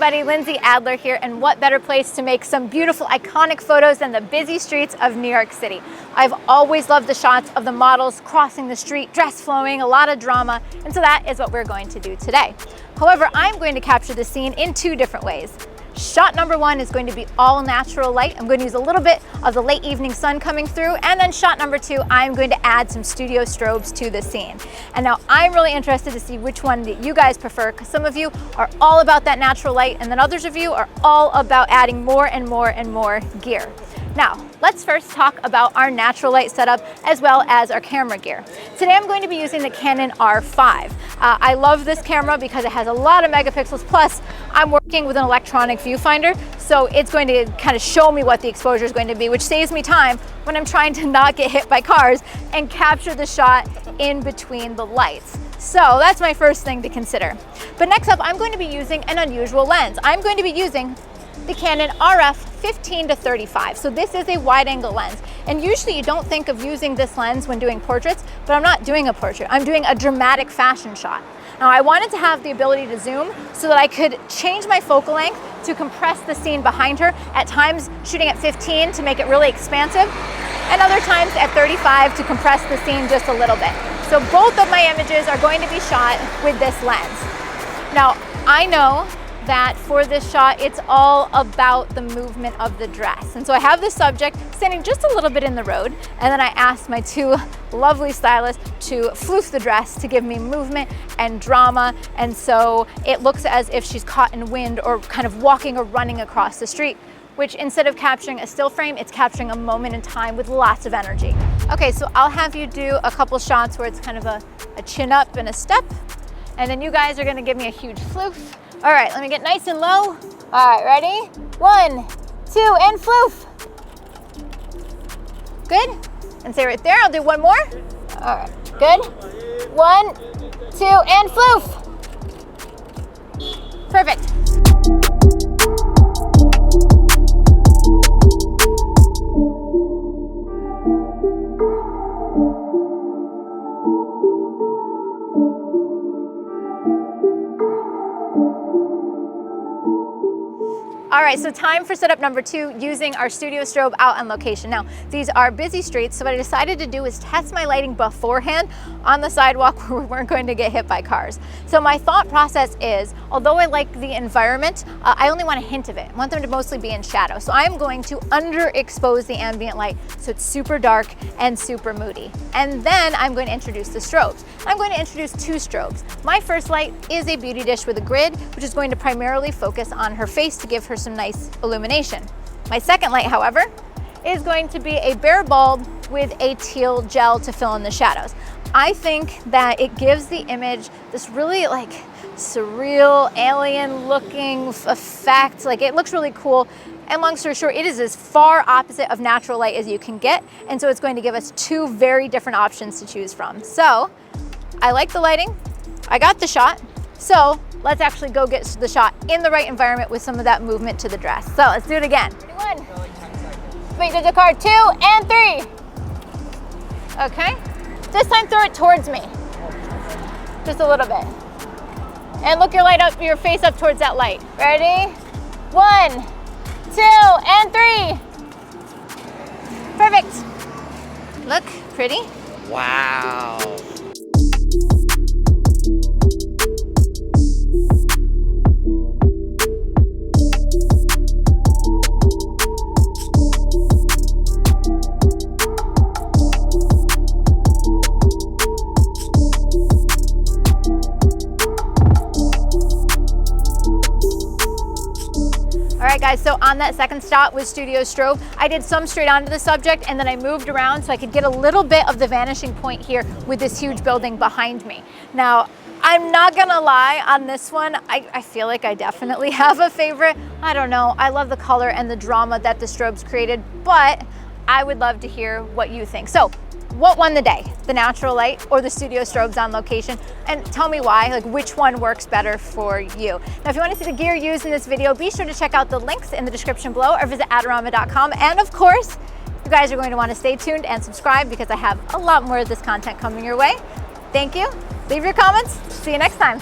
everybody, Lindsay Adler here, and what better place to make some beautiful, iconic photos than the busy streets of New York City. I've always loved the shots of the models crossing the street, dress flowing, a lot of drama, and so that is what we're going to do today. However, I'm going to capture the scene in two different ways. Shot number one is going to be all natural light. I'm going to use a little bit of the late evening sun coming through, and then shot number two, I'm going to add some studio strobes to the scene. And now I'm really interested to see which one that you guys prefer, because some of you are all about that natural light, and then others of you are all about adding more and more and more gear. Now, let's first talk about our natural light setup as well as our camera gear. Today I'm going to be using the Canon R5. I love this camera because it has a lot of megapixels, plus I'm working with an electronic viewfinder, so it's going to kind of show me what the exposure is going to be, which saves me time when I'm trying to not get hit by cars and capture the shot in between the lights. So that's my first thing to consider. But next up, I'm going to be using an unusual lens. I'm going to be using the Canon Rf 15-35. So this is a wide angle lens. And usually you don't think of using this lens when doing portraits, but I'm not doing a portrait. I'm doing a dramatic fashion shot. Now I wanted to have the ability to zoom so that I could change my focal length to compress the scene behind her, at times shooting at 15 to make it really expansive, and other times at 35 to compress the scene just a little bit. So both of my images are going to be shot with this lens. Now I know that for this shot, it's all about the movement of the dress. And so I have the subject standing just a little bit in the road, and then I asked my two lovely stylists to floof the dress to give me movement and drama. And so it looks as if she's caught in wind or kind of walking or running across the street, which instead of capturing a still frame, it's capturing a moment in time with lots of energy. Okay, so I'll have you do a couple shots where it's kind of a chin up and a step, and then you guys are gonna give me a huge floof. All right, let me get nice and low. All right, ready? 1, 2, and floof. Good? And stay right there, I'll do one more. All right, good. 1, 2, and floof. Perfect. All right, so time for setup number two, using our studio strobe out on location. Now, these are busy streets, so what I decided to do is test my lighting beforehand on the sidewalk where we weren't going to get hit by cars. So my thought process is, although I like the environment, I only want a hint of it. I want them to mostly be in shadow. So I'm going to underexpose the ambient light so it's super dark and super moody. And then I'm going to introduce the strobes. I'm going to introduce two strobes. My first light is a beauty dish with a grid, which is going to primarily focus on her face to give her some nice illumination. My second light, however, is going to be a bare bulb with a teal gel to fill in the shadows. I think that it gives the image this really like surreal, alien looking effect. Like, it looks really cool. And long story short, it is as far opposite of natural light as you can get. And so it's going to give us two very different options to choose from. So I like the lighting, I got the shot. So let's actually go get the shot in the right environment with some of that movement to the dress. So let's do it again. 1. Wait, there's a card. 2 and 3. Okay. This time throw it towards me. Just a little bit. And look your face up towards that light. Ready? 1, 2, and 3. Perfect. Look pretty. Wow. All right guys, so on that second shot with studio strobe, I did some straight onto the subject and then I moved around so I could get a little bit of the vanishing point here with this huge building behind me. Now, I'm not gonna lie, on this one, I feel like I definitely have a favorite. I don't know, I love the color and the drama that the strobes created, but I would love to hear what you think. So, what won the day? The natural light or the studio strobes on location? And tell me why, like which one works better for you. Now, if you want to see the gear used in this video, be sure to check out the links in the description below or visit adorama.com. And of course, you guys are going to want to stay tuned and subscribe because I have a lot more of this content coming your way. Thank you. Leave your comments. See you next time.